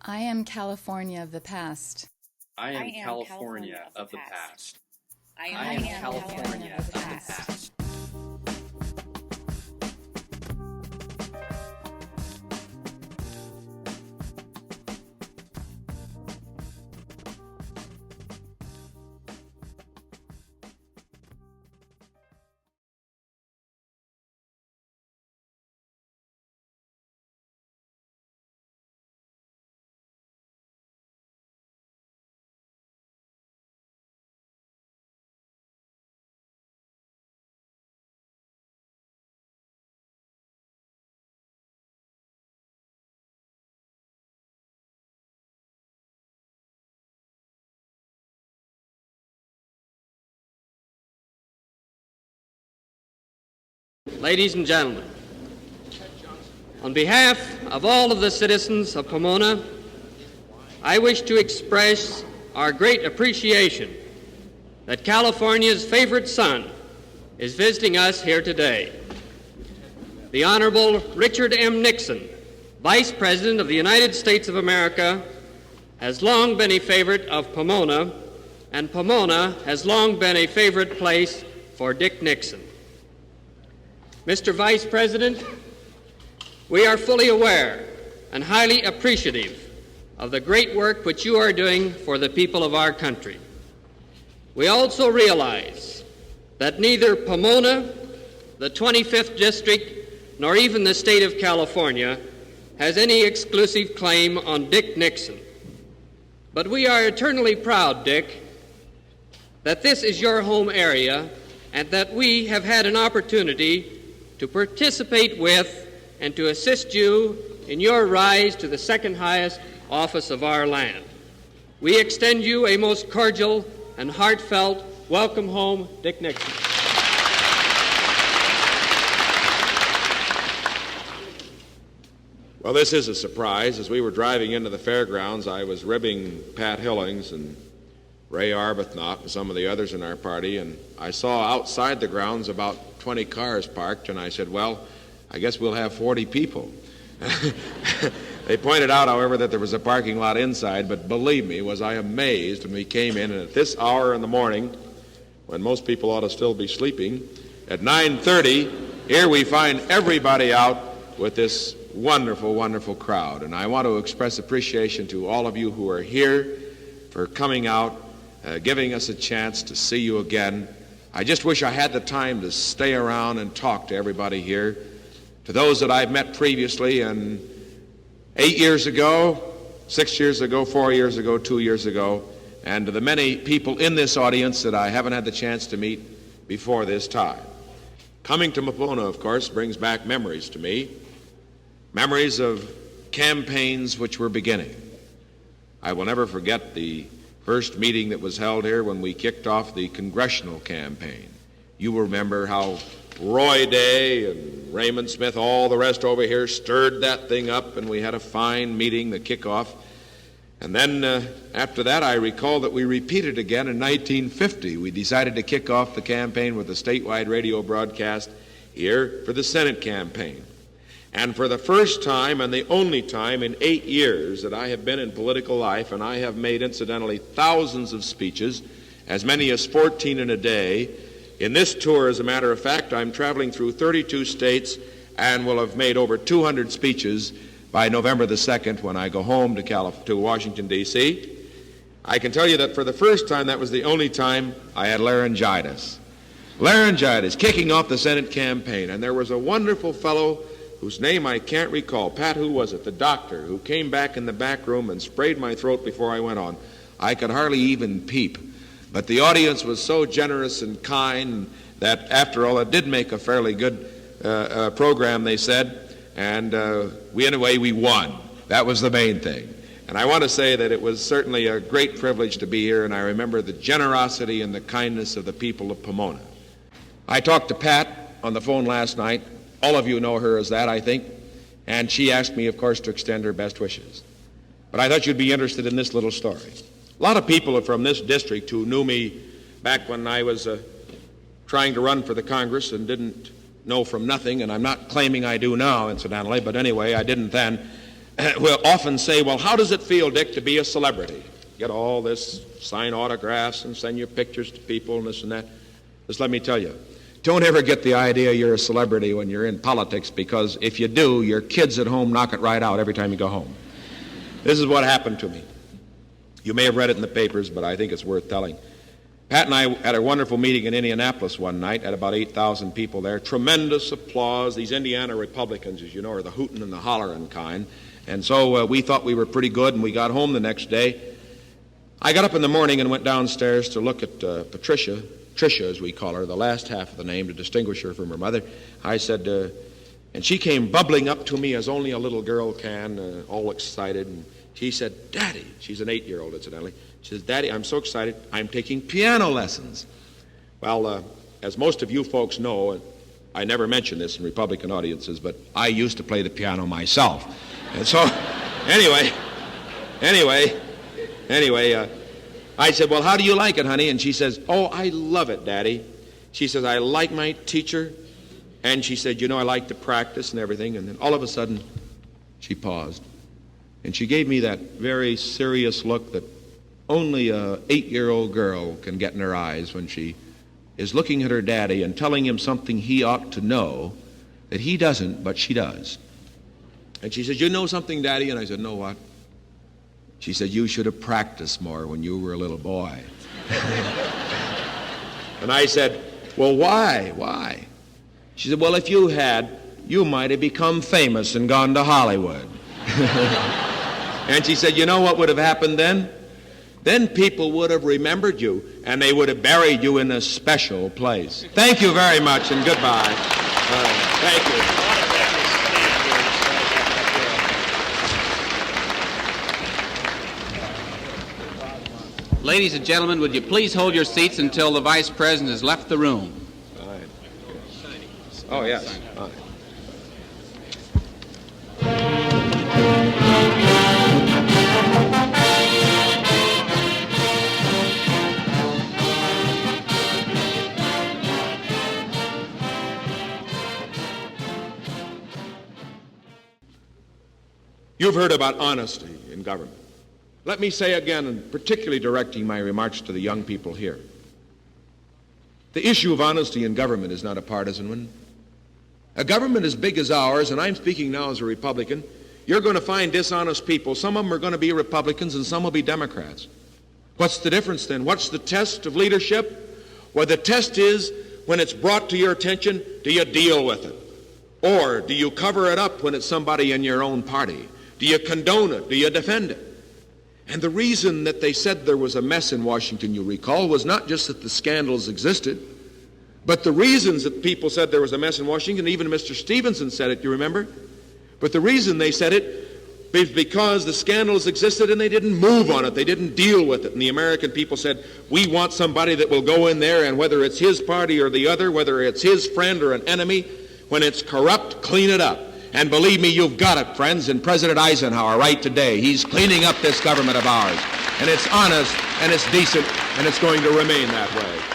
I am California of the past. I am California of the past. I am California of the past. Ladies and gentlemen, on behalf of all of the citizens of Pomona, I wish to express our great appreciation that California's favorite son is visiting us here today. The Honorable Richard M. Nixon, Vice President of the United States of America, has long been a favorite of Pomona, and Pomona has long been a favorite place for Dick Nixon. Mr. Vice President, we are fully aware and highly appreciative of the great work which you are doing for the people of our country. We also realize that neither Pomona, the 25th District, nor even the state of California has any exclusive claim on Dick Nixon. But we are eternally proud, Dick, that this is your home area and that we have had an opportunity to participate with and to assist you in your rise to the second highest office of our land. We extend you a most cordial and heartfelt welcome home, Dick Nixon. Well, this is a surprise. As we were driving into the fairgrounds, I was ribbing Pat Hillings and Ray Arbuthnot and some of the others in our party, and I saw outside the grounds about 20 cars parked, and I said, well, I guess we'll have 40 people. They pointed out, however, that there was a parking lot inside, but believe me, was I amazed when we came in, and at this hour in the morning, when most people ought to still be sleeping, at 9:30, here we find everybody out with this wonderful, wonderful crowd. And I want to express appreciation to all of you who are here for coming out, giving us a chance to see you again. I just wish I had the time to stay around and talk to everybody here, to those that I've met previously and 8 years ago, 6 years ago, 4 years ago, 2 years ago, and to the many people in this audience that I haven't had the chance to meet before this time. Coming to Pomona, of course, brings back memories to me, memories of campaigns which were beginning. I will never forget the first meeting that was held here when we kicked off the congressional campaign. You will remember how Roy Day and Raymond Smith, all the rest over here, stirred that thing up, and we had a fine meeting, the kickoff. And then after that, I recall that we repeated again in 1950. We decided to kick off the campaign with a statewide radio broadcast here for the Senate campaign. And for the first time and the only time in 8 years that I have been in political life, and I have made, incidentally, thousands of speeches, as many as 14 in a day. In this tour, as a matter of fact, I'm traveling through 32 states and will have made over 200 speeches by November the 2nd when I go home to Washington, D.C. I can tell you that for the first time, that was the only time I had laryngitis. Laryngitis, kicking off the Senate campaign. And there was a wonderful fellow whose name I can't recall. Pat, who was it? The doctor, who came back in the back room and sprayed my throat before I went on. I could hardly even peep. But the audience was so generous and kind that, after all, it did make a fairly good program, they said. And we won. That was the main thing. And I want to say that it was certainly a great privilege to be here, and I remember the generosity and the kindness of the people of Pomona. I talked to Pat on the phone last night. All of you know her as that, I think. And she asked me, of course, to extend her best wishes. But I thought you'd be interested in this little story. A lot of people from this district who knew me back when I was trying to run for the Congress and didn't know from nothing, and I'm not claiming I do now, incidentally, but anyway, I didn't then, will often say, well, how does it feel, Dick, to be a celebrity? Get all this, sign autographs and send your pictures to people and this and that. Just let me tell you, don't ever get the idea you're a celebrity when you're in politics, because if you do, your kids at home knock it right out every time you go home. This is what happened to me. You may have read it in the papers, but I think it's worth telling. Pat and I had a wonderful meeting in Indianapolis one night, had about 8,000 people there. Tremendous applause. These Indiana Republicans, as you know, are the hootin' and the hollerin' kind. And so we thought we were pretty good, and we got home the next day. I got up in the morning and went downstairs to look at Patricia, as we call her, the last half of the name to distinguish her from her mother. I said, and she came bubbling up to me as only a little girl can, all excited. And she said, Daddy, she's an 8-year-old incidentally. She says, Daddy, I'm so excited, I'm taking piano lessons. Well, as most of you folks know, and I never mention this in Republican audiences, but I used to play the piano myself. And so, anyway, I said, well, how do you like it, honey? And she says, oh, I love it, Daddy. She says, I like my teacher. And she said, you know, I like to practice and everything. And then all of a sudden, she paused. And she gave me that very serious look that only a 8-year-old girl can get in her eyes when she is looking at her daddy and telling him something he ought to know that he doesn't, but she does. And she said, you know something, Daddy? And I said, no, what? She said, you should have practiced more when you were a little boy. And I said, well, why? Why? She said, well, if you had, you might have become famous and gone to Hollywood. And she said, you know what would have happened then? Then people would have remembered you, and they would have buried you in a special place. Thank you very much, and goodbye. Thank you. Ladies and gentlemen, would you please hold your seats until the Vice President has left the room? Fine. Oh, yes. Fine. You've heard about honesty in government. Let me say again, and particularly directing my remarks to the young people here, the issue of honesty in government is not a partisan one. A government as big as ours, and I'm speaking now as a Republican, you're going to find dishonest people. Some of them are going to be Republicans and some will be Democrats. What's the difference then? What's the test of leadership? Well, the test is, when it's brought to your attention, do you deal with it? Or do you cover it up when it's somebody in your own party? Do you condone it? Do you defend it? And the reason that they said there was a mess in Washington, you recall, was not just that the scandals existed, but the reasons that people said there was a mess in Washington, even Mr. Stevenson said it, you remember? But the reason they said it is because the scandals existed and they didn't move on it. They didn't deal with it. And the American people said, we want somebody that will go in there, and whether it's his party or the other, whether it's his friend or an enemy, when it's corrupt, clean it up. And believe me, you've got it, friends, in President Eisenhower right today. He's cleaning up this government of ours. And it's honest, and it's decent, and it's going to remain that way.